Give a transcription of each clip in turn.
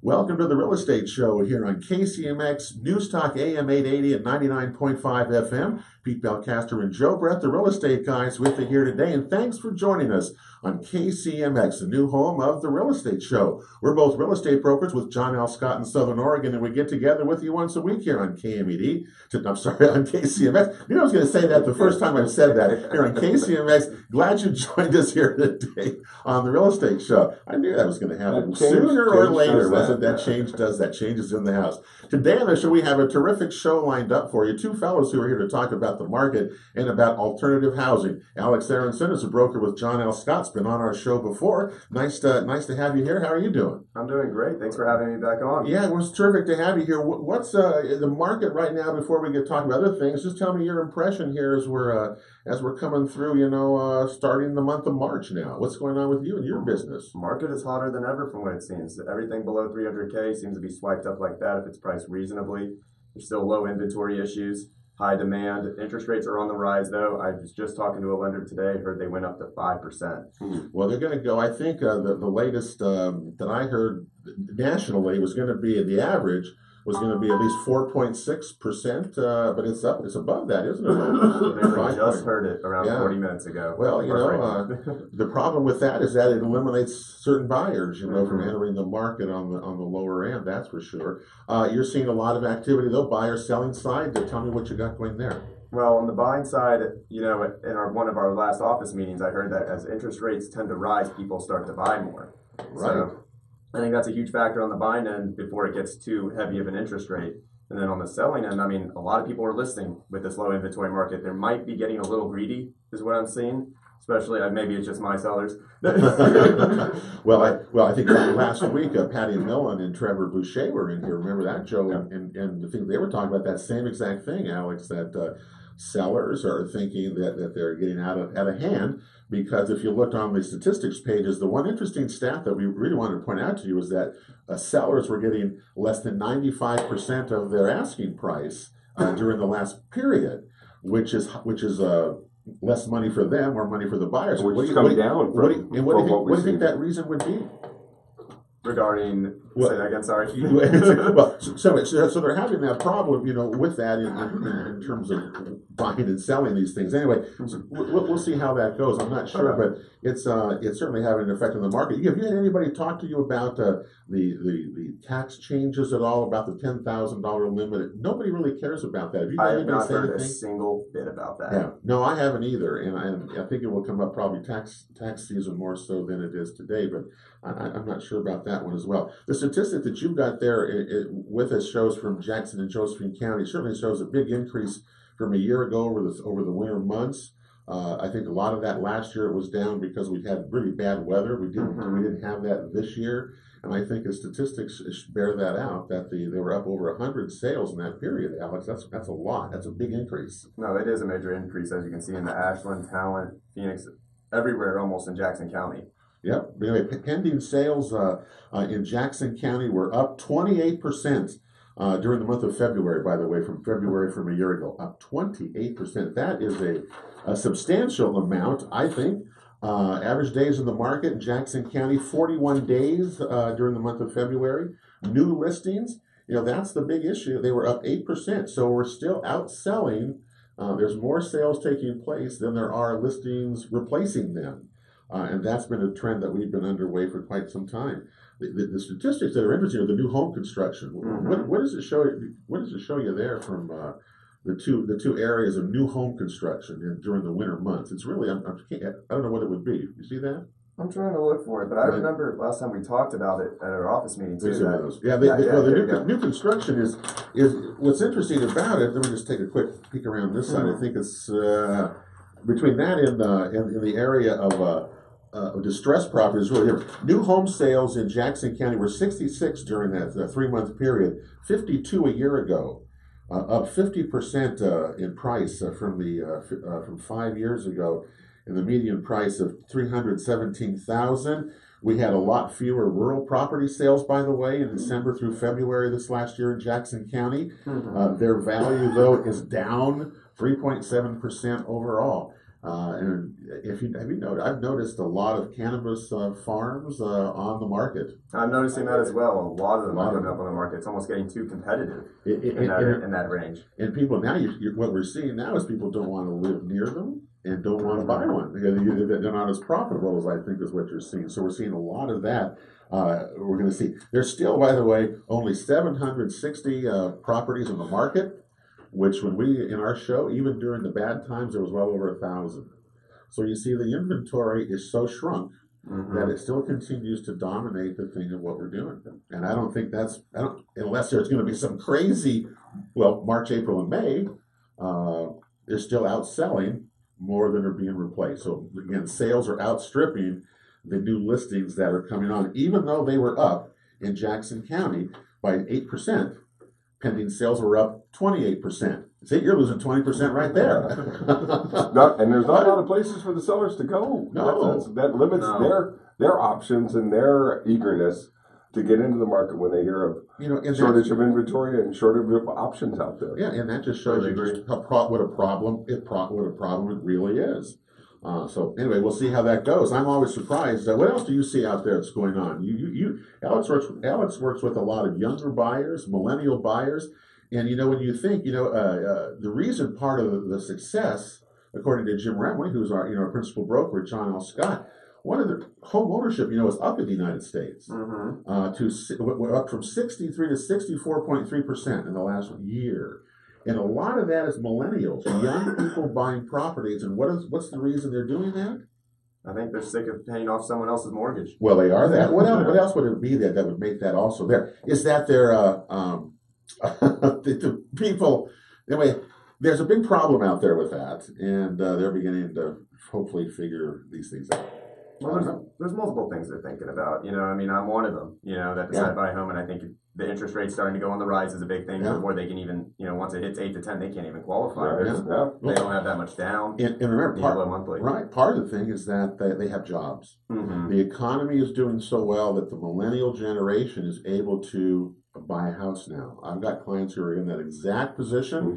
Welcome to the Real Estate Show here on KCMX News Talk AM 880 and 99.5 FM. Pete Belcaster and Joe Brett, the real estate guys, with you here today. And thanks for joining us on KCMX, the new home of the Real Estate Show. We're both real estate brokers with John L. Scott in Southern Oregon, and we get together with you once a week here on KMED. I'm sorry, on KCMX. You know, I was going to say that the first time I've said that here on KCMX. Glad you joined us here today on the Real Estate Show. I knew that was going to happen sooner or later. Wasn't that change does that? Changes in the house. Today on the show, we have a terrific show lined up for you. Two fellows who are here to talk about the market and about alternative housing. Alex Aaronson is a broker with John L. Scott's been on our show before. Nice to have you here. How are you doing? I'm doing great. Thanks for having me back on. Yeah, it was terrific to have you here. What's the market right now? Before we get talking about other things, just tell me your impression here as we're coming through. Starting the month of March now. What's going on with you and your business? Market is hotter than ever from what it seems. Everything below 300K seems to be swiped up like that if it's priced reasonably. There's still low inventory issues. High demand. Interest rates are on the rise, though. I was just talking to a lender today. Heard they went up to 5%. Well, they're going to go. I think the latest that I heard nationally was going to be the average was going to be at least 4.6%, but it's up. It's above that, isn't it? I just heard it around 40 minutes ago. Well, the problem with that is that it eliminates certain buyers, from entering the market on the lower end. That's for sure. You're seeing a lot of activity though, buyer selling side. Tell me what you got going there. Well, on the buying side, in one of our last office meetings, I heard that as interest rates tend to rise, people start to buy more. Right. So, I think that's a huge factor on the buying end before it gets too heavy of an interest rate. And then on the selling end, a lot of people are listing with this low inventory market. They might be getting a little greedy, is what I'm seeing. Especially, maybe it's just my sellers. Well, I think last week, Patty Millen and Trevor Boucher were in here. Remember that, Joe? Yeah. And the thing they were talking about, that same exact thing, Alex, that sellers are thinking that they're getting out of hand. Because if you looked on the statistics pages, the one interesting stat that we really wanted to point out to you is that sellers were getting less than 95% of their asking price during the last period, which is less money for them, more money for the buyers. Which is coming down. What do you think that reason would be? Regarding, say that again, sorry. Well, so they're having that problem, with that in terms of buying and selling these things. Anyway, so we'll see how that goes. I'm not sure, but it's certainly having an effect on the market. Have you had anybody talk to you about the tax changes at all, about the $10,000 limit? Nobody really cares about that. Have you I have not heard a single bit about that. Yeah, no, I haven't either, and I think it will come up probably tax season more so than it is today. But I'm not sure about that one as well. The statistic that you've got there with us shows from Jackson and Josephine County certainly shows a big increase from a year ago over the winter months. I think a lot of that last year it was down because we had really bad weather. We didn't have that this year, and I think the statistics bear that out. That they were up over 100 sales in that period. Alex, that's a lot. That's a big increase. No, it is a major increase, as you can see in the Ashland, Talent, Phoenix, everywhere almost in Jackson County. Yep. Anyway, pending sales in Jackson County were up 28% during the month of February, by the way, from a year ago. Up 28%. That is a substantial amount, I think. Average days in the market in Jackson County, 41 days during the month of February. New listings, that's the big issue. They were up 8%. So we're still outselling. There's more sales taking place than there are listings replacing them. And that's been a trend that we've been underway for quite some time. The statistics that are interesting are the new home construction. What does it show? What does it show you there from the two areas of new home construction during the winter months? It's really I don't know what it would be. You see that? I'm trying to look for it, but I remember last time we talked about it at our office meeting too. The new construction is what's interesting about it. Let me just take a quick peek around this side. I think it's between that and in the area of distressed properties. Really here. New home sales in Jackson County were 66 during that 3-month period, 52 a year ago, up 50% in price from 5 years ago, and the median price of $317,000. We had a lot fewer rural property sales, by the way, in December through February this last year in Jackson County. Their value, though, is down 3.7% overall. And if you have you noticed, I've noticed a lot of cannabis farms on the market. I'm noticing that as well. A lot of them A are lot of coming up them. on the market. It's almost getting too competitive It, in that range. and people now, what we're seeing now is people don't want to live near them and don't want to buy Mhm. one. They're not as profitable as I think is what you're seeing. So we're seeing a lot of that. We're going to see. There's still, by the way, only 760 properties in the market. Which, when we in our show, even during the bad times, there was well over 1,000. So you see, the inventory is so shrunk that Mhm. it still continues to dominate the thing of what we're doing. And I don't think I don't, unless there's going to be some crazy, well, March, April, and May, they're still outselling more than are being replaced. So again, sales are outstripping the new listings that are coming on, even though they were up in Jackson County by 8%. Pending sales were up 28%. See, you're losing 20% right there. And there's not a lot of places for the sellers to go. No. That limits No. their options and their eagerness to get into the market when they hear of shortage of inventory and shortage of options out there. Yeah, and that just shows you just what a problem it really is. So anyway, we'll see how that goes. I'm always surprised. What else do you see out there that's going on? Alex works with a lot of younger buyers, millennial buyers, and when you think, the reason part of the success, according to Jim Remley, who's our principal broker at John L. Scott, one of the home ownership, is up in the United States we're up from 63 to 64.3% in the last year. And a lot of that is millennials, young people buying properties. And what's the reason they're doing that? I think they're sick of paying off someone else's mortgage. Well, they are that. What else would it be that would make that also there? Is that they're the people? Anyway, there's a big problem out there with that, and they're beginning to hopefully figure these things out. Well, there's multiple things they're thinking about. I mean, I'm one of them, that decide to buy a home, and I think the interest rate starting to go on the rise is a big thing before they can even, once it hits 8 to 10, they can't even qualify. They don't have that much down. And remember, monthly. Right, part of the thing is that they have jobs. Mm-hmm. The economy is doing so well that the millennial generation is able to buy a house now. I've got clients who are in that exact position,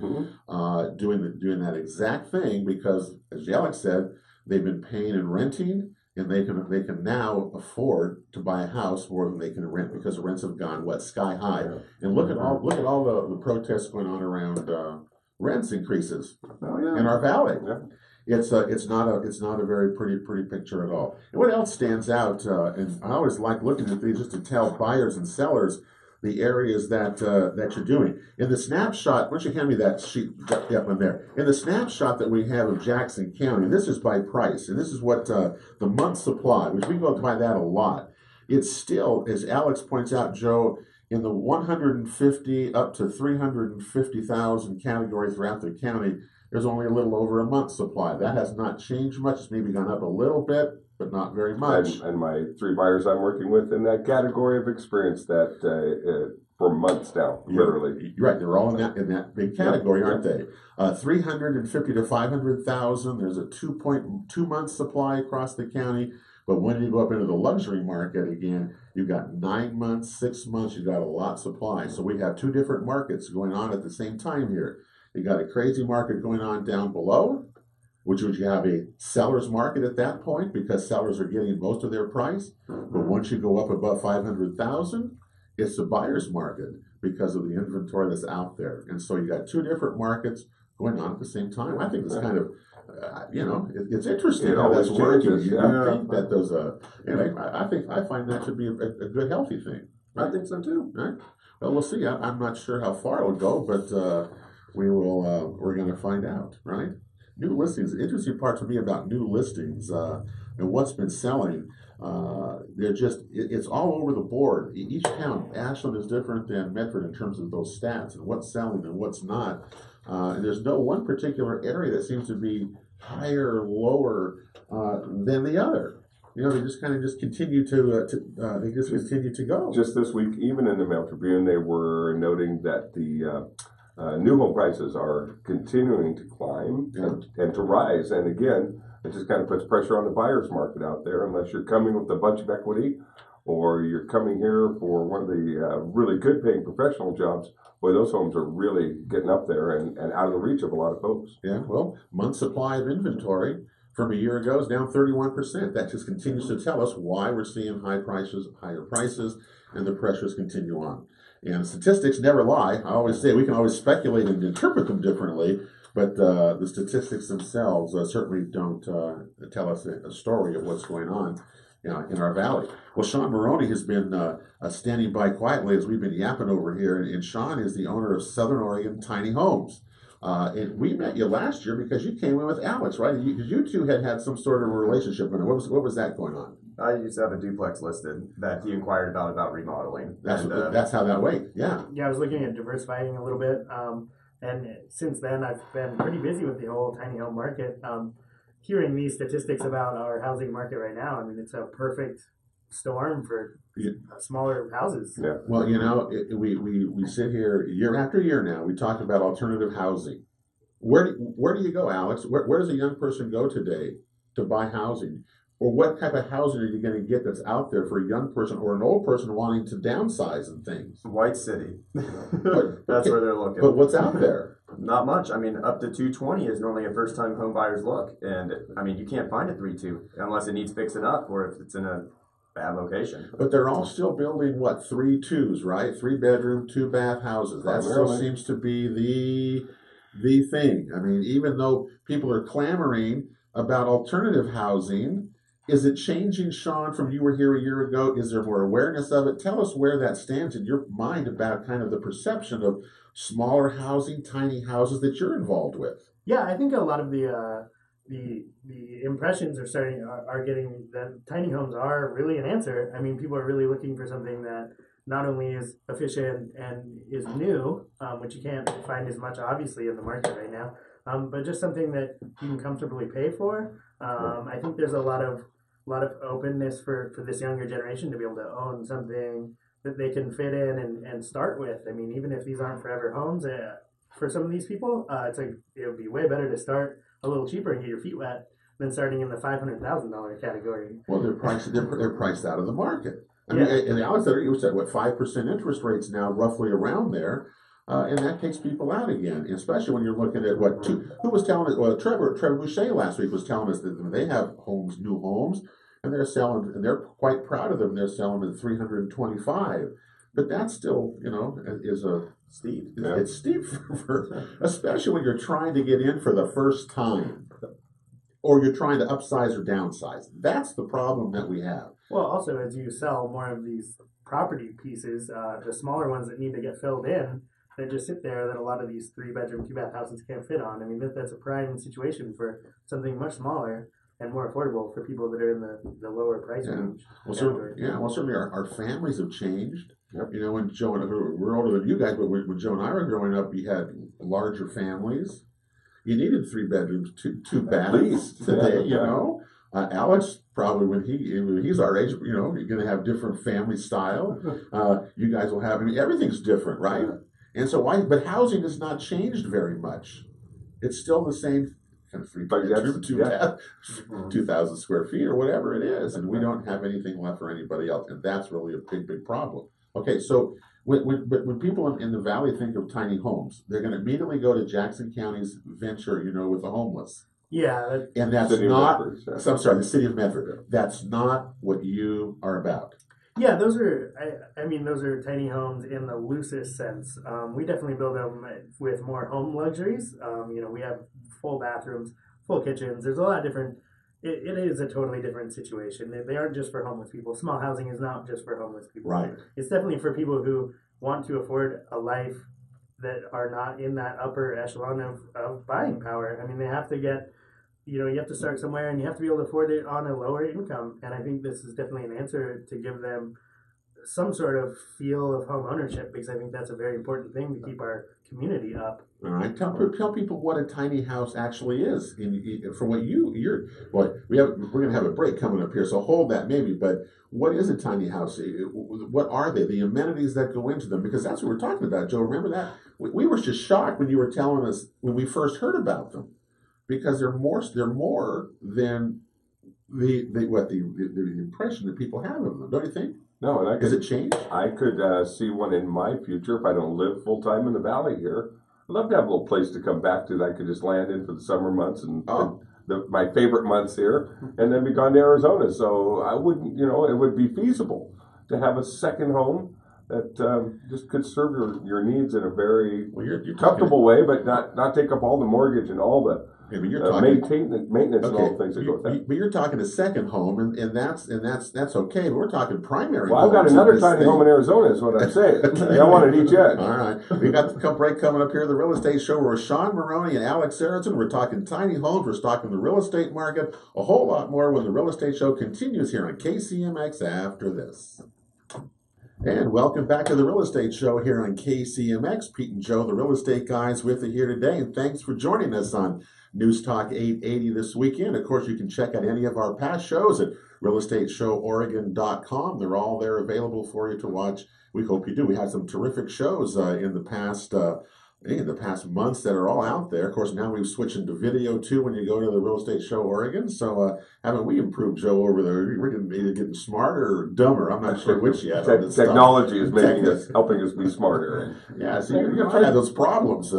doing that exact thing because, as Alex said, they've been paying and renting. And they can now afford to buy a house more than they can rent because the rents have gone sky high. Yeah. And look at all the protests going on around rents increases in our valley. Yeah. It's not a very pretty picture at all. And what else stands out? And I always like looking at these just to tell buyers and sellers the areas that you're doing. In the snapshot, why don't you hand me that sheet, that one there. In the snapshot that we have of Jackson County, this is by price, and this is what the month supply, which we go by that a lot. It's still, as Alex points out, Joe, in the 150 up to 350,000 category throughout the county, there's only a little over a month's supply. That has not changed much. It's maybe gone up a little bit, but not very much. And my 3 buyers I'm working with in that category have experienced that for months now, literally. Right, they're all in that big category, aren't they? 350 to 500,000. There's a 2.2 month supply across the county. But when you go up into the luxury market again, you've got 9 months, 6 months. You've got a lot of supply. So we have 2 different markets going on at the same time here. You got a crazy market going on down below, which would you have a seller's market at that point because sellers are getting most of their price. But once you go up above 500,000, it's the buyer's market because of the inventory that's out there. And so you got 2 different markets going on at the same time. I think it's kind of, it's interesting how that's working. You think that there's anyway, I find that to be a good, healthy thing. Right? I think so too. Right? Well, we'll see. I'm not sure how far it will go, but we're going to find out, right? New listings. The interesting part to me about new listings and what's been selling, it's all over the board. Each town, Ashland is different than Medford in terms of those stats and what's selling and what's not. And there's no one particular area that seems to be higher or lower than the other. They just continue to go. Just this week, even in the Mail Tribune, they were noting that the new home prices are continuing to climb and to rise. And again, it just kind of puts pressure on the buyer's market out there unless you're coming with a bunch of equity or you're coming here for one of the really good paying professional jobs. Boy, those homes are really getting up there and out of the reach of a lot of folks. Yeah, well, month supply of inventory from a year ago is down 31%. That just continues to tell us why we're seeing higher prices, and the pressures continue on. And statistics never lie. I always say we can always speculate and interpret them differently, but the statistics themselves certainly don't tell us a story of what's going on in our valley. Well, Sean Maroni has been standing by quietly as we've been yapping over here, and Sean is the owner of Southern Oregon Tiny Homes. And we met you last year because you came in with Alex, right? Because you two had some sort of a relationship. What was that going on? I used to have a duplex listed that he inquired about remodeling. That's how that went. Yeah. Yeah, I was looking at diversifying a little bit, and since then I've been pretty busy with the whole tiny home market. Hearing these statistics about our housing market right now, I mean, it's a perfect storm for smaller houses. Yeah. Well, we sit here year after year now. We talk about alternative housing. Where do you go, Alex? Where does a young person go today to buy housing? Or what type of housing are you going to get that's out there for a young person or an old person wanting to downsize and things? White City. That's where they're looking. But what's out there? Not much. I mean, up to 220 is normally a first-time home buyer's look. And, I mean, you can't find a 3.2 unless it needs fixing up or if it's in a bad location. But they're all still building, 3.2s, right? 3-bedroom, 2-bath houses. That still seems to be the thing. I mean, even though people are clamoring about alternative housing, is it changing, Sean, from you were here a year ago? Is there more awareness of it? Tell us where that stands in your mind about kind of the perception of smaller housing, tiny houses that you're involved with. Yeah, I think a lot of the impressions are getting that tiny homes are really an answer. I mean, people are really looking for something that not only is efficient and is new, which you can't find as much obviously in the market right now, but just something that you can comfortably pay for. I think there's a lot of openness for this younger generation to be able to own something that they can fit in and start with. I mean, even if these aren't forever homes, for some of these people, it would be way better to start a little cheaper and get your feet wet than starting in the $500,000 category. Well, they're priced out of the market. I mean, and Alex, you said 5% interest rates now, roughly around there. And that takes people out again, especially when you're looking at who was telling us, well, Trevor Boucher last week was telling us that they have new homes, and they're selling, and they're quite proud of them. They're selling them at $325, but that's still, is a steep. Yeah. It's steep for especially when you're trying to get in for the first time, or you're trying to upsize or downsize. That's the problem that we have. Well, also as you sell more of these property pieces, the smaller ones that need to get filled in, they just sit there that a lot of these 3-bedroom, 2-bath houses can't fit on. I mean, that's a prime situation for something much smaller and more affordable for people that are in the lower price range. Well, certainly our families have changed. Yep. When Joe and we're older than you guys, but when Joe and I were growing up, we had larger families. You needed 3 bedrooms, two baths today. Alex probably when he's our age, you're going to have different family style. You guys will have. I mean, everything's different, right? And so but housing has not changed very much. It's still the same kind of 3-bedroom, 2-bath, 2,000 square feet or whatever it is, and we don't have anything left for anybody else, and that's really a big problem. Okay, so when people in the valley think of tiny homes, they're going to immediately go to Jackson County's venture, with the homeless. Yeah, and that's not. I'm sorry, the city of Medford. That's not what you are about. Yeah, those are. I mean, those are tiny homes in the loosest sense. We definitely build them with more home luxuries. We have full bathrooms, full kitchens. There's a lot of different. It is a totally different situation. They aren't just for homeless people. Small housing is not just for homeless people. Right. It's definitely for people who want to afford a life that are not in that upper echelon of buying power. I mean, they have to get. You have to start somewhere, and you have to be able to afford it on a lower income. And I think this is definitely an answer to give them some sort of feel of home ownership, because I think that's a very important thing to keep our community up. All right, tell people what a tiny house actually is. For what we're going to have a break coming up here, so hold that maybe. But what is a tiny house? What are they? The amenities that go into them, because that's what we're talking about, Joe. Remember that we were just shocked when you were telling us when we first heard about them. Because they're more than the impression that people have of them, don't you think? No, and does it change? I could see one in my future if I don't live full time in the valley here. I'd love to have a little place to come back to that I could just land in for the summer months and my favorite months here, and then be gone to Arizona. So I wouldn't, it would be feasible to have a second home that just could serve your needs in a very you're comfortable way, but not take up all the mortgage and all the you're talking maintenance and all the things that go with that. But you're talking a second home, and that's okay. But we're talking primary. Well, I've got another tiny home in Arizona, is what I'm saying. I want it each end. All right, we got the break coming up here. The Real Estate Show. We're with Sean Maroni and Alex Aaronson. We're talking tiny homes. We're talking the real estate market. A whole lot more when the Real Estate Show continues here on KCMX after this. And welcome back to the Real Estate Show here on KCMX. Pete and Joe, the real estate guys, with you here today. And thanks for joining us on News Talk 880 this weekend. Of course, you can check out any of our past shows at realestateshoworegon.com. They're all there available for you to watch. We hope you do. We had some terrific shows in the past months that are all out there. Of course, now we've switched into video too when you go to the Real Estate Show Oregon. So haven't we improved, Joe, over there? We're either getting smarter or dumber. I'm not sure which yet. Technology is helping us be smarter. Yeah, so you're going to have those problems.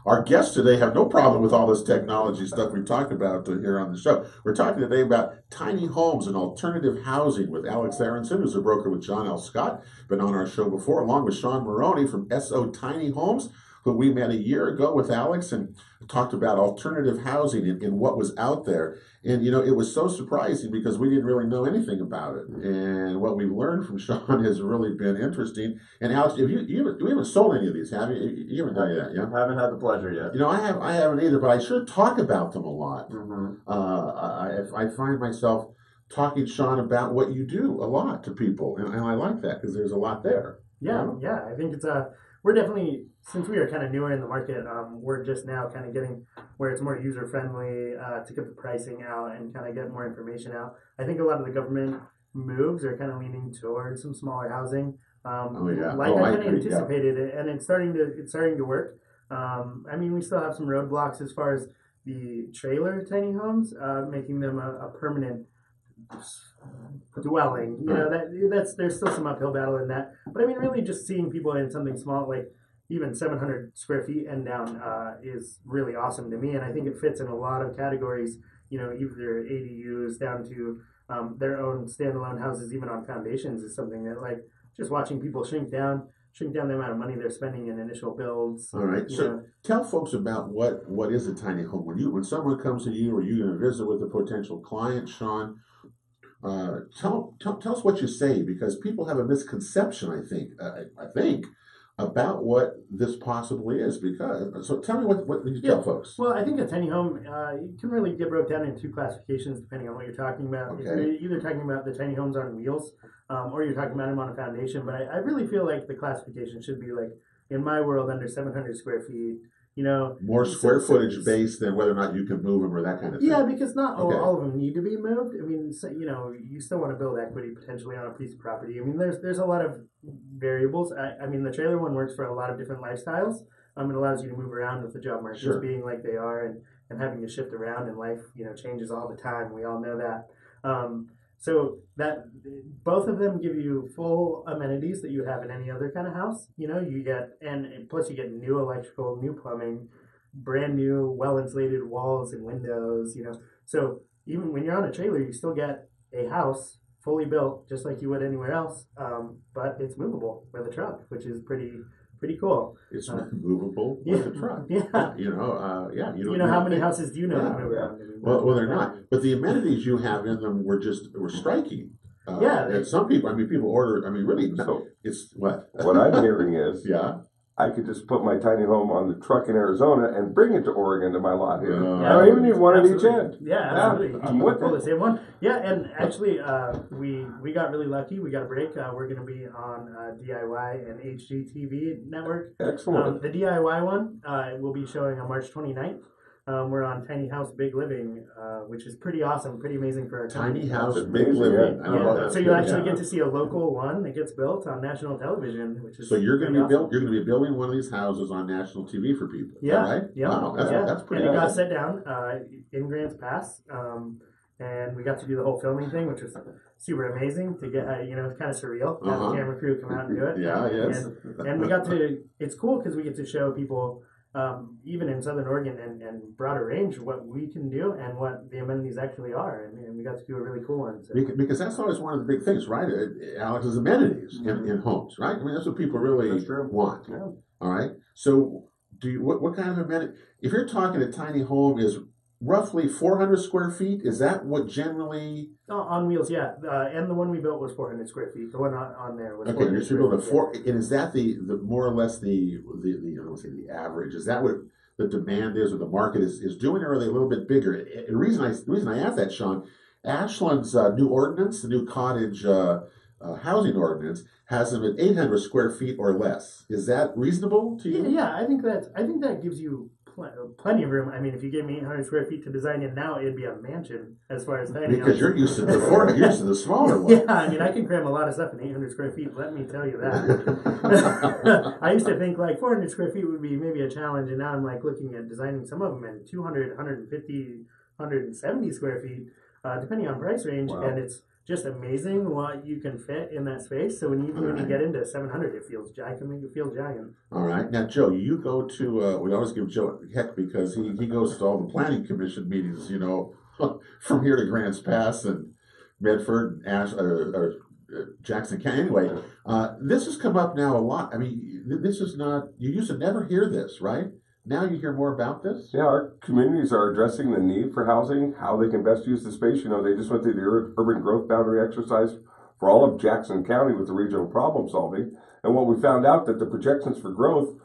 Our guests today have no problem with all this technology stuff we've talked about here on the show. We're talking today about tiny homes and alternative housing with Alex Aaronson, who's a broker with John L. Scott. Been on our show before, along with Sean Maroni from SO Tiny Homes, who we met a year ago with Alex and talked about alternative housing and what was out there. And, it was so surprising because we didn't really know anything about it. And what we've learned from Sean has really been interesting. And Alex, we haven't sold any of these, have you? You haven't done that, yeah? I haven't had the pleasure yet. I haven't either, but I sure talk about them a lot. Mm-hmm. I find myself talking, Sean, about what you do a lot to people. And I like that because there's a lot there. Yeah, I think it's we're definitely, since we are kind of newer in the market, we're just now kind of getting where it's more user friendly to get the pricing out and kind of get more information out. I think a lot of the government moves are kind of leaning towards some smaller housing, I kind of anticipated it, and it's starting to work. I mean, we still have some roadblocks as far as the trailer tiny homes, making them a permanent dwelling. That's there's still some uphill battle in that. But I mean, really, just seeing people in something small like even 700 square feet and down is really awesome to me, and I think it fits in a lot of categories. Either ADUs down to their own standalone houses, even on foundations, is something that just watching people shrink down the amount of money they're spending in initial builds. All right. So tell folks about what is a tiny home. When someone comes to you or you're going to visit with a potential client, Sean, tell us what you say, because people have a misconception, I think, about what this possibly is. So tell me what you tell folks. Well, I think a tiny home it can really get broke down into two classifications depending on what you're talking about. Okay. You're either talking about the tiny homes on wheels, or you're talking about them on a foundation. But I really feel like the classification should be in my world, under 700 square feet. More square footage based than whether or not you can move them or that kind of thing. Yeah, because not all of them need to be moved. I mean, you still want to build equity potentially on a piece of property. I mean, there's a lot of variables. I mean, the trailer one works for a lot of different lifestyles. It allows you to move around with the job markets being like they are, and having to shift around, and life changes all the time. We all know that. So that both of them give you full amenities that you have in any other kind of house. You get, and plus you get new electrical, new plumbing, brand new, well-insulated walls and windows. So even when you're on a trailer, you still get a house fully built, just like you would anywhere else. But it's movable with a truck, which is pretty cool. It's movable with a truck. Yeah. How many houses do you know that move around? Well, they're not. But the amenities you have in them were striking. And some people, people order. Really, no. It's what? What I'm hearing is, yeah, I could just put my tiny home on the truck in Arizona and bring it to Oregon to my lot here. Yeah, I don't even need one at each end. Yeah, absolutely. I'm with the same one. Yeah, and actually, we got really lucky. We got a break. We're going to be on DIY and HGTV network. Excellent. The DIY one will be showing on March 29th. We're on Tiny House Big Living, which is pretty awesome, pretty amazing for our Tiny company. House Big Living. Yeah. So you actually get to see a local one that gets built on national television, which is so you're going to be awesome. You're going to be building one of these houses on national TV for people. Yeah. Right? Yeah. Wow. That's pretty. And it cool. got set down in Grants Pass, and we got to do the whole filming thing, which was super amazing to get. It's kind of surreal to have the camera crew come out and do it. Yeah. Yes. And we got to. It's cool because we get to show people even in Southern Oregon and broader range, what we can do and what the amenities actually are. And we got to do a really cool one. So. Because that's always one of the big things, right? Alex, is amenities in homes, right? I mean, that's what people really want. Yeah. All right. So, what kind of amenity? If you're talking a tiny home is roughly 400 square feet, is that what generally? On wheels, yeah. And the one we built was 400 square feet. The one on there was. Okay, you're building a four, and is that the more or less the I don't want to say the average? Is that what the demand is, or the market is doing, or are they a little bit bigger? And the reason I asked that, Sean, Ashland's new ordinance, the new cottage housing ordinance, has them at 800 square feet or less. Is that reasonable to you? Yeah, I think that gives you plenty of room. I mean, if you gave me 800 square feet to design it now, it'd be a mansion as far as tiny. Because you're used to you're used to the smaller one. Yeah, I mean, I can cram a lot of stuff in 800 square feet. Let me tell you that. I used to think like 400 square feet would be maybe a challenge, and now I'm like looking at designing some of them in 200, 150, 170 square feet, depending on price range, and it's just amazing what you can fit in that space. So when you get into 700, it feels giant. Can make it feel giant. All right, now Joe, you go to. We always give Joe heck because he goes to all the planning commission meetings. You know, from here to Grants Pass and Medford and Jackson County. Anyway, this has come up now a lot. I mean, this is not. You used to never hear this, right? Now you hear more about this? Yeah, our communities are addressing the need for housing, how they can best use the space. You know, they just went through the urban growth boundary exercise for all of Jackson County with the regional problem solving. And what we found out that the projections for growth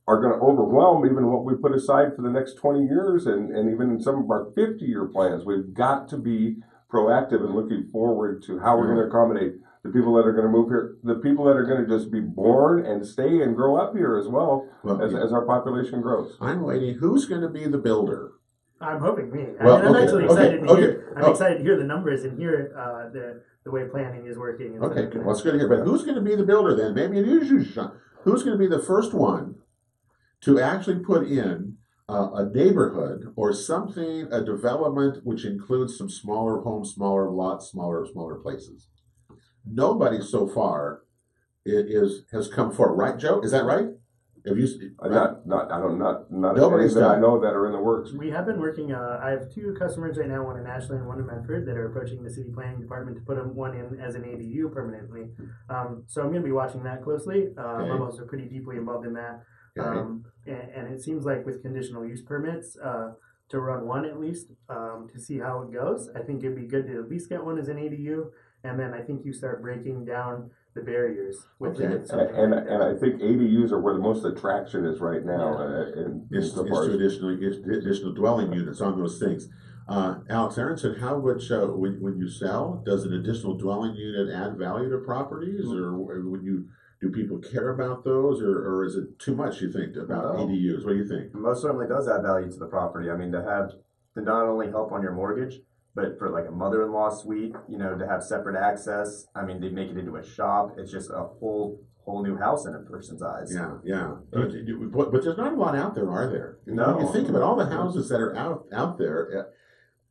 are going to overwhelm even what we put aside for the next 20 years and even in some of our 50-year plans. We've got to be proactive and looking forward to how we're going to accommodate the people that are going to move here, the people that are going to just be born and stay and grow up here as well, as our population grows. I'm waiting. Who's going to be the builder? I'm hoping me. I'm Well, actually excited to hear. I'm excited to hear the numbers and hear the way planning is working. Okay, well, it's good to hear. But who's going to be the builder then? Maybe it is you, Sean. Who's going to be the first one to actually put in a neighborhood or something, a development which includes some smaller homes, smaller lots, smaller places? Nobody so far has come forward, right, Joe? Is that right? Have you? Not Nobody's any that done. I know that are in the works. We have been working. I have two customers right now, one in Ashland and one in Medford, that are approaching the city planning department to put one in as an ADU permanently. So I'm going to be watching that closely. I'm also pretty deeply involved in that. And it seems like with conditional use permits, to run one at least, to see how it goes. I think it'd be good to at least get one as an ADU. And then I think you start breaking down the barriers with it. And I think ADUs are where the most attraction is right now. It's additional dwelling units on those things. Alex Aaronson, how much when you sell, does an additional dwelling unit add value to properties, or do people care about those, or is it too much? You think about ADUs? What do you think? Most certainly does add value to the property. I mean, to not only help on your mortgage, but for like a mother-in-law suite, you know, to have separate access. I mean, they make it into a shop. It's just a whole new house in a person's eyes. Yeah. But there's not a lot out there, are there? No. When you think about all the houses that are out there,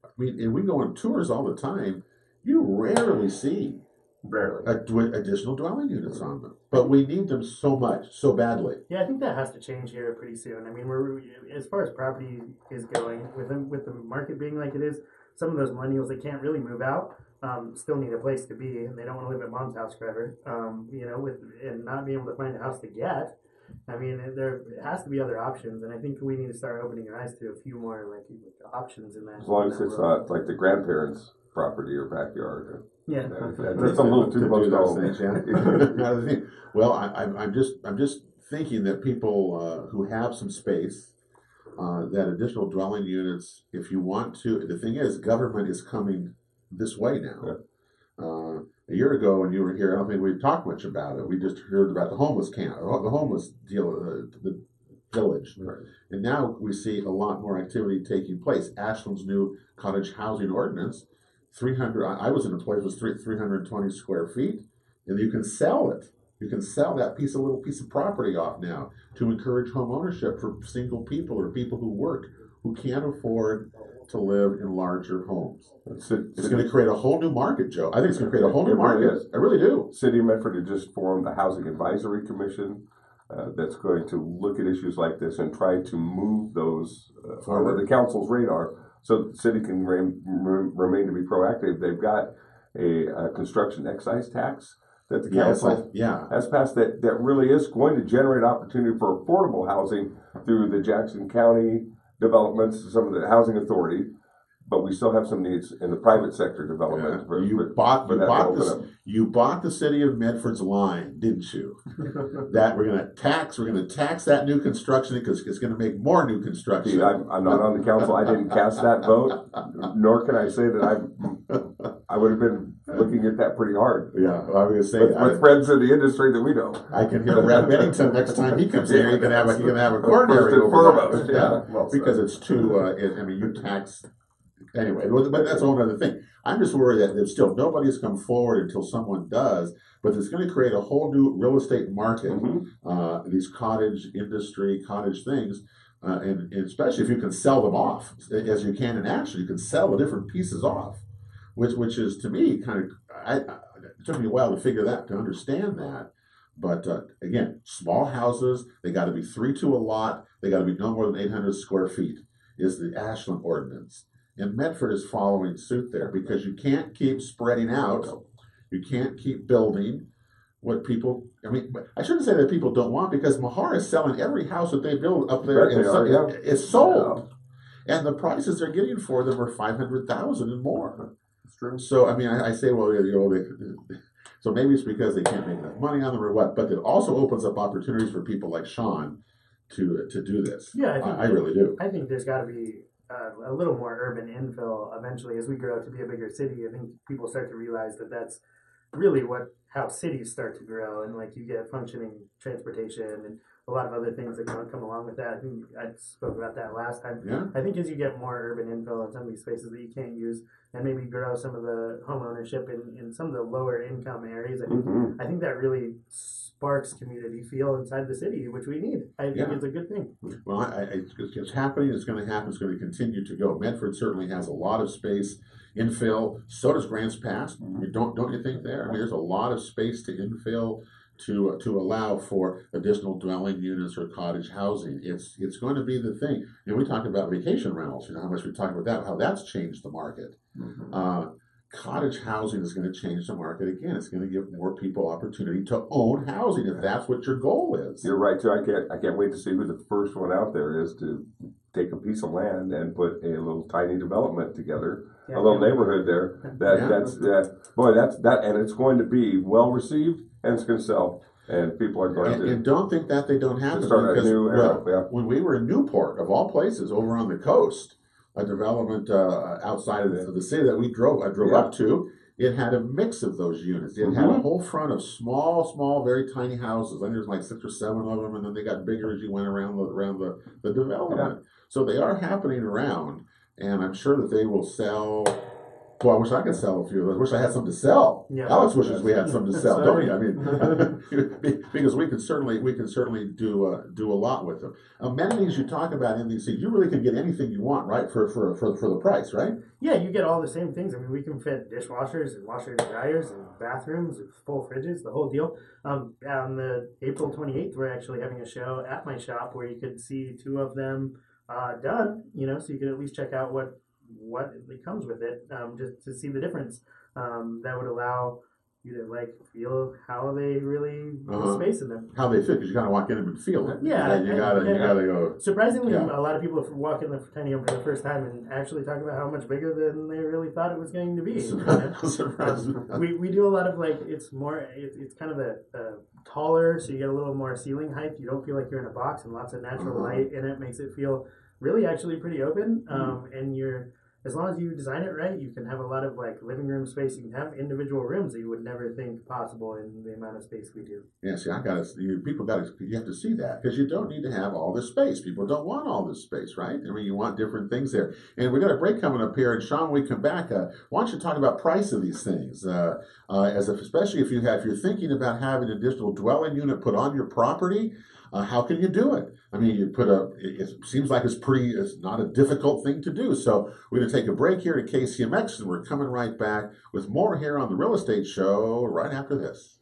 I mean, and we go on tours all the time, you rarely see additional dwelling units on them. But we need them so much, so badly. Yeah, I think that has to change here pretty soon. I mean, we're as far as property is going, with the market being like it is, some of those millennials that can't really move out still need a place to be, and they don't want to live at mom's house forever. You know, and not being able to find a house to get. I mean, there has to be other options, and I think we need to start opening our eyes to a few more like options in that. As long as it's not like the grandparents' property or backyard. Yeah, that's a little too close to home. Well, I'm just thinking that people who have some space. That additional dwelling units, if you want to, the thing is, government is coming this way now. A year ago when you were here, I don't think we talked much about it. We just heard about the homeless camp, the homeless deal, the village. Right. And now we see a lot more activity taking place. Ashland's new cottage housing ordinance, 300, I was in a place with 320 square feet, and you can sell it. You can sell that little piece of property off now to encourage home ownership for single people or people who work, who can't afford to live in larger homes. It's going to create a whole new market, Joe. I think it's going to create a whole new market. I really do. City of Medford had just formed a housing advisory commission that's going to look at issues like this and try to move those Forward. on the council's radar so the city can remain to be proactive. They've got a construction excise tax that the council has passed that really is going to generate opportunity for affordable housing through the Jackson County developments, some of the housing authority. But we still have some needs in the private sector development. Yeah. You bought the city of Medford's line, didn't you? That we're going to tax that new construction because it's going to make more new construction. See, I'm not on the council. I didn't cast that vote, nor can I say that I would have been looking at that pretty hard. Yeah, well, I was going to say with friends in the industry that we know. I can hear Brad Bennington next time he comes in. He can have a coronary over that. Yeah, well, because it's too. You tax. Anyway, but that's a whole other thing. I'm just worried that there's still nobody's come forward until someone does, but it's going to create a whole new real estate market. These cottage industry, cottage things, and especially if you can sell them off, as you can in action, you can sell the different pieces off, which is to me kind of. It took me a while to understand that. But again, small houses, they got to be 3 to a lot. They got to be no more than 800 square feet. Is the Ashland ordinance. And Medford is following suit there because you can't keep spreading out. You can't keep building what people, I shouldn't say that people don't want because Mahar is selling every house that they build up there. It's sold. Yeah. And the prices they're getting for them are $500,000 and more. That's true. So, I say, well, so maybe it's because they can't make enough money on them or what, but it also opens up opportunities for people like Sean to do this. Yeah, I really do. I think there's got to be a little more urban infill eventually as we grow to be a bigger city. I think people start to realize that that's really how cities start to grow, and like you get functioning transportation and a lot of other things that come along with that. I think I spoke about that last time. Yeah. I think as you get more urban infill in some of these spaces that you can't use, and maybe grow some of the home ownership in some of the lower income areas, I think that really sparks community feel inside the city, which we need. I think it's a good thing. Well, it's happening. It's going to happen. It's going to continue to go. Medford certainly has a lot of space infill. So does Grants Pass. Don't you think there? There's a lot of space to infill to allow for additional dwelling units or cottage housing. It's going to be the thing. We talk about vacation rentals. How much we talk about that? How that's changed the market. Cottage housing is going to change the market again. It's going to give more people opportunity to own housing if that's what your goal is. You're right too. I can't wait to see who the first one out there is to take a piece of land and put a little tiny development together, a little neighborhood there. And it's going to be well received and it's going to sell. And people are going to. And don't think that they don't happen. Start a new era. When we were in Newport, of all places, over on the coast, a development outside of the city that I drove up to, it had a mix of those units. It had a whole front of small, very tiny houses. I think there's like 6 or 7 of them, and then they got bigger as you went around the development. Yeah. So they are happening around, and I'm sure that they will sell. Well, I wish I could sell a few of those. I wish I had some to sell. Yeah. Alex wishes we had some to sell, don't you? Because we can certainly do a lot with them. Amenities you talk about in these things, you really can get anything you want, right? For the price, right? Yeah, you get all the same things. We can fit dishwashers and washers and dryers and bathrooms and full fridges, the whole deal. On the April 28th, we're actually having a show at my shop where you could see 2 of them done. So you could at least check out what comes with it, just to see the difference. That would allow you to feel how they really space in them, how they fit, because you gotta walk in them and feel it. Yeah, you gotta go. Surprisingly, a lot of people walk in the tiny home for the first time and actually talk about how much bigger than they really thought it was going to be. We do a lot of it's kind of the taller, so you get a little more ceiling height. You don't feel like you're in a box, and lots of natural light in it makes it feel really actually pretty open. And as long as you design it right, you can have a lot of living room space. You can have individual rooms that you would never think possible in the amount of space we do. Yeah, see, you have to see that, because you don't need to have all this space. People don't want all this space, right? You want different things there. And we got a break coming up here, and Sean, when we come back, why don't you talk about price of these things? Especially if you're thinking about having an additional dwelling unit put on your property. How can you do it? It seems like it's not a difficult thing to do. So we're going to take a break here at KCMX, and we're coming right back with more here on the Real Estate Show right after this.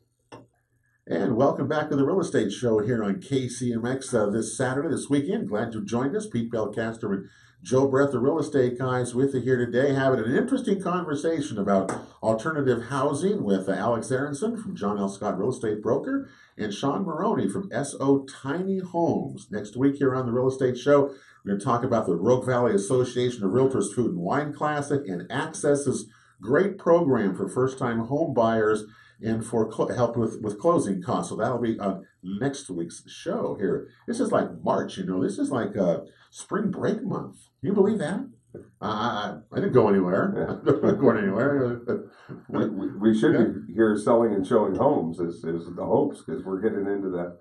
And welcome back to the Real Estate Show here on KCMX this Saturday, this weekend. Glad you joined us. Pete Belcaster and Joe Brett, the real estate guys, with you here today, having an interesting conversation about alternative housing with Alex Aaronson from John L. Scott Real Estate Broker and Sean Maroni from SO Tiny Homes. Next week here on the Real Estate Show, we're going to talk about the Rogue Valley Association of Realtors Food and Wine Classic and Access's great program for first-time home buyers and for help with closing costs. So that'll be on next week's show here. This is like March, This is like spring break month. Can you believe that? I didn't go anywhere. I'm not going anywhere. We should be here selling and showing homes is the hopes, because we're getting into the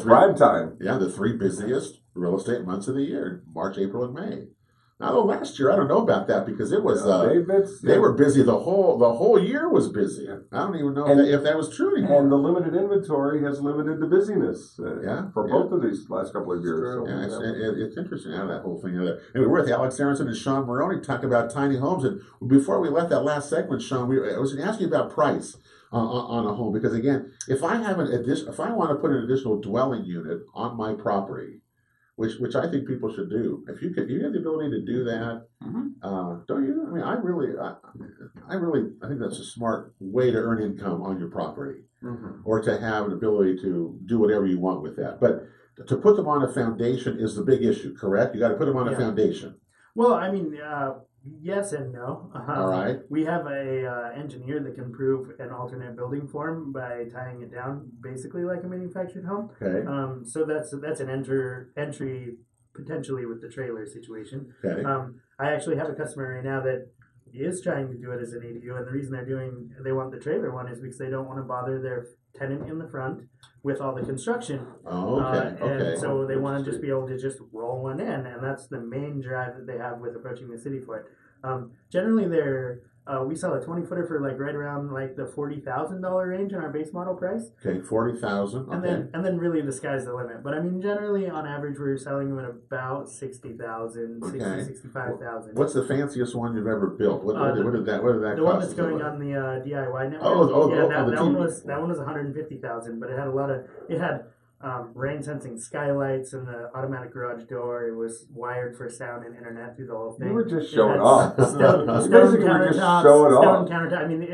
prime time. Yeah, the three busiest real estate months of the year: March, April, and May. Now, last year I don't know about that because it was they were busy the whole year was busy. I don't even know if that was true anymore. And the limited inventory has limited the busyness. For both of these last couple of years. So, it's interesting how that whole thing. Anyway, we're with Alex Aaronson and Sean Maroni talking about tiny homes. And before we left that last segment, Sean, I was going to ask you about price on a home, because again, if I want to put an additional dwelling unit on my property, which I think people should do. If you have the ability to do that, don't you? I mean, I really think that's a smart way to earn income on your property, or to have an ability to do whatever you want with that. But to put them on a foundation is the big issue, correct? You got to put them on a foundation. Well, I mean, yes and no. All right. We have a engineer that can prove an alternate building form by tying it down, basically like a manufactured home. Okay. So that's an entry potentially with the trailer situation. Okay. I actually have a customer right now that is trying to do it as an ADU, and the reason they want the trailer one is because they don't want to bother their tenant in the front with all the construction. Oh, okay. And so they want to just be able to just roll one in, and that's the main drive that they have with approaching the city for it. Generally, we sell a 20-footer for like right around like the $40,000 range in our base model price. Okay, 40,000. Okay. And then really the sky's the limit. But I mean, generally on average, we're selling them at about 60,000, Okay. 65,000. What's the fanciest one you've ever built? What did that cost? The one that's going on the DIY network. That one was 150,000, but it had rain sensing skylights and the automatic garage door. It was wired for sound and internet through the whole thing. You were just showing off. Stone countertop. I mean,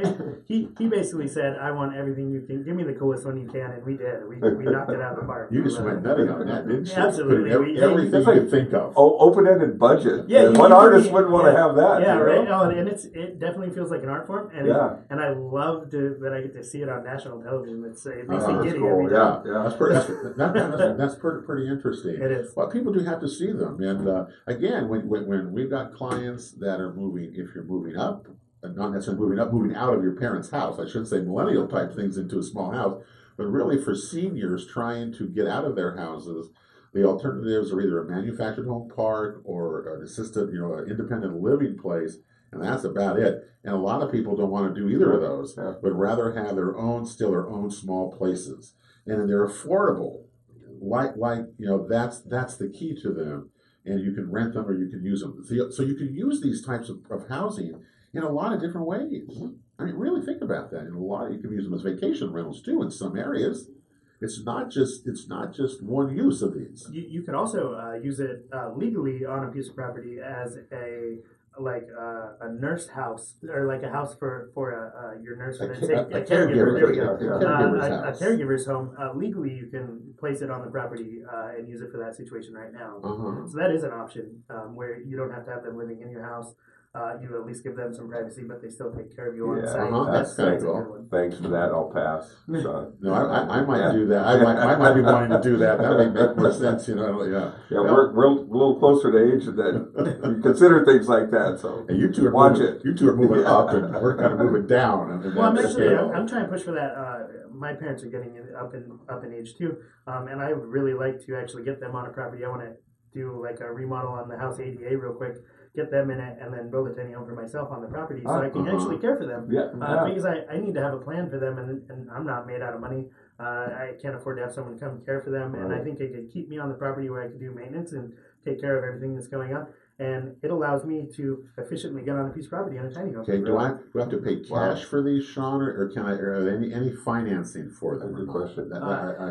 he basically said, "I want everything you can. Give me the coolest one you can," and we did. We knocked it out of the park. You just went nutty on that, didn't you? Absolutely. Everything you could think of. Open-ended budget. Yeah, what artist wouldn't want to have that? Yeah, right. Oh, and it definitely feels like an art form, and and I love that I get to see it on national television. It makes me giddy every time. Yeah. That's pretty interesting. It is. Well, people do have to see them, and again, when we've got clients that are moving, if you're moving up, not necessarily moving out of your parents' house. I shouldn't say millennial type things into a small house, but really for seniors trying to get out of their houses. The alternatives are either a manufactured home park or an assisted, an independent living place, and that's about it. And a lot of people don't want to do either of those, but rather have their own small places, and they're affordable. That's the key to them, and you can rent them or you can use them. So you can use these types of housing in a lot of different ways. I mean, really think about that. In a lot, you can use them as vacation rentals too. In some areas, it's not just one use of these. You could also use it legally on a piece of property as a nurse house, or like a house for your nurse. A caregiver. There we go. A caregiver's home. Legally, you can place it on the property and use it for that situation right now. So that is an option where you don't have to have them living in your house. You at least give them some privacy, but they still take care of you on site. That's kind of a cool. good one. Thanks for that. I'll pass. Sean. No, I might do that. I might be wanting to do that. That may make more sense, Yeah, we're a little closer to age that you consider things like that. So and you two are moving up, and we're kind of moving down. Well, I'm trying to push for that. My parents are getting up in age too, and I would really like to actually get them on a property. I want to do like a remodel on the house ADA real quick, get them in it, and then build a tiny home for myself on the property so I can actually care for them. Because I need to have a plan for them, and I'm not made out of money. I can't afford to have someone come care for them, and I think it could keep me on the property where I could do maintenance and take care of everything that's going on. and it allows me to efficiently get on a piece of property in a tiny home. Okay, do I have to pay cash for these, Sean, or can I, or are there any financing for them? Good question.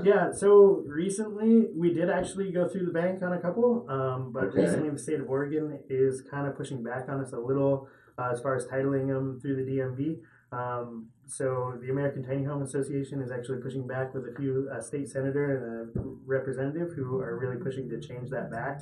Yeah, so recently we did actually go through the bank on a couple, but Okay. recently the state of Oregon is kind of pushing back on us a little as far as titling them through the DMV. So the American Tiny Home Association is actually pushing back with a few state senator and a representative who are really pushing to change that back.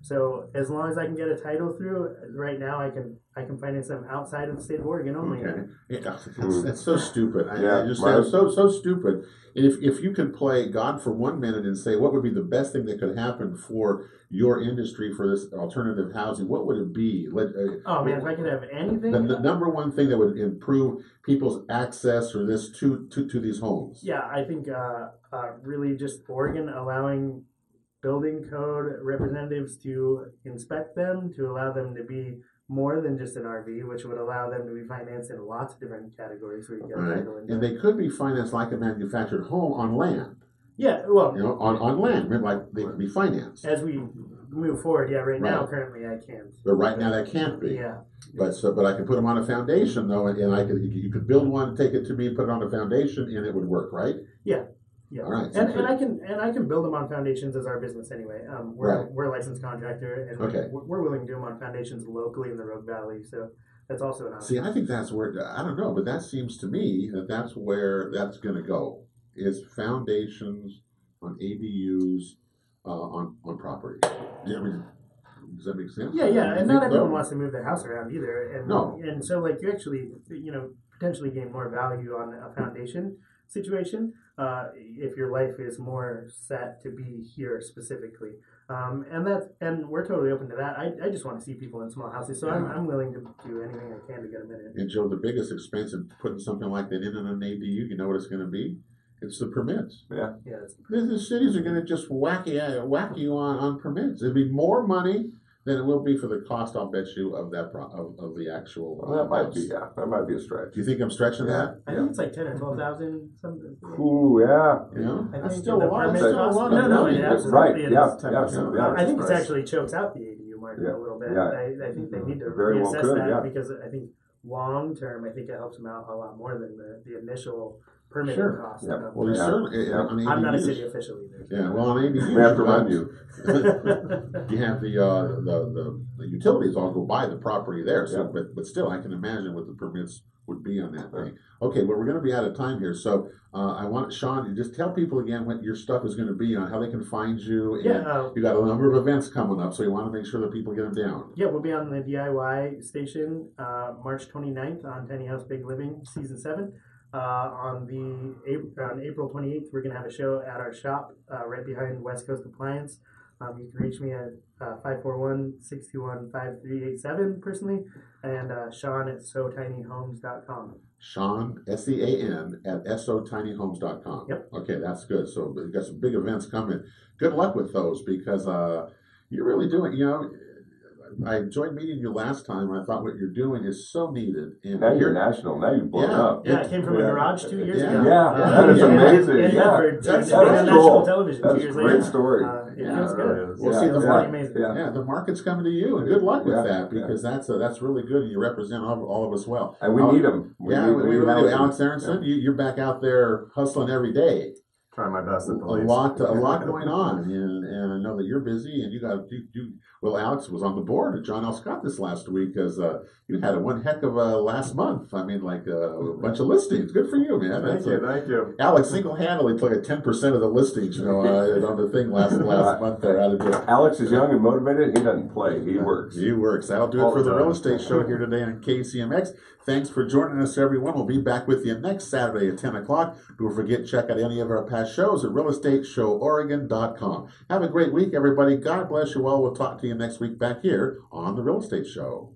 So as long as I can get a title through, right now I can finance them outside of the state of Oregon only. Okay, that's so stupid. Yeah, I just right. so stupid. If you could play God for 1 minute and say what would be the best thing that could happen for your industry for this alternative housing, what would it be? Oh man, if I could have anything. The number one thing that would improve people's access or this to these homes. Yeah, I think really just Oregon allowing building code representatives to inspect them, to allow them to be more than just an RV, which would allow them to be financed in lots of different categories. So you get Right. And they could be financed like a manufactured home on land. Yeah, well, You know, on land, like they could be financed. as we move forward, yeah, right now Right. currently I can't. But right now that can't be. Yeah. But I could put them on a foundation though, and I could you could build one, take it to me, put it on a foundation, and it would work, right? Yeah. Yeah, All right, so and I can build them on foundations as our business anyway. Right. We're a licensed contractor, and Okay. we're willing to do them on foundations locally in the Rogue Valley. So that's also an option. See, I think that's where I don't know, but that seems to me that that's where that's going to go is foundations on ADUs on property. Yeah, I mean, does that make sense? Yeah, You and not think everyone so? wants to move their house around either. And No. and so like you actually potentially gain more value on a foundation situation if your life is more set to be here specifically. And we're totally open to that. I just want to see people in small houses, so I'm willing to do anything I can to get them in it. And Joe, the biggest expense of putting something like that in an ADU, you know what it's going to be? It's the permits. Yeah. Yeah, The cities are going to just whack you on permits. It'll be more money than it will be for the cost, I'll bet you, of that of the actual. Well, that might house. be, that might be a stretch. Do you think I'm stretching that? I think it's like 10 or 12,000 something. Ooh, yeah. You know, I that's think still the a lot. permit Still a cost- lot no, of no, money. it absolutely Right, is. yeah, 10%. yeah. I think this Price. actually chokes out the ADU market Yeah, a little bit. yeah. I think they need to Very well reassess could, that yeah. because I think long term, I think it helps them out a lot more than the initial permitting Sure. cost. Yeah. Well, you Yeah. certainly Yeah. on I'm not a ADUs. city official either. Yeah, well, on ADUs, We have to run you. you have the utilities all go by the property there. So, Yeah. but still, I can imagine what the permits would be on that thing. Okay, well, we're going to be out of time here, so I want Sean to just tell people again what your stuff is going to be on how they can find you. And you got a number of events coming up, so you want to make sure that people get them down. Yeah, we'll be on the DIY station March 29th on Tiny House Big Living Season 7. On April 28th, we're going to have a show at our shop right behind West Coast Appliance. You can reach me at 541-621-5387 personally, and Sean at sotinyhomes.com. Sean, SEAN, at SOTinyHomes.com. Yep. Okay, that's good. So we've got some big events coming. Good luck with those because you're really doing, I enjoyed meeting you last time. I thought what you're doing is so needed. And Now you're national. Now you've blown Yeah. up. Yeah, I came from a garage 2 years Yeah. ago. Yeah, that is amazing. And Yeah. for That's to be on national cool. television That's 2 years a great later. story. It Yeah, feels it good. really is. Well, Yeah, see, It feels the yeah. really amazing. Yeah, the market's coming to you, and good luck with Yeah, that because that's really good, and you represent all of us well. And we need them. We really do. Alex Aaronson, you're back out there hustling every day. Trying my best at the A least. lot going on, and I know that you're busy, and you got you. Well, Alex was on the board at John L. Scott this last week because you had one heck of a last month. I mean, like a bunch of listings. Good for you, man. Thank you. Alex single-handedly took 10% of the listings, on the thing last month there out of it. Alex is young and motivated. He doesn't play. He works. He works. That'll do All it for the the time. real estate show here today on KCMX. Thanks for joining us, everyone. We'll be back with you next Saturday at 10 o'clock. Don't forget, check out any of our past shows at realestateshowOregon.com. Have a great week, everybody. God bless you all. We'll talk to you next week back here on The Real Estate Show.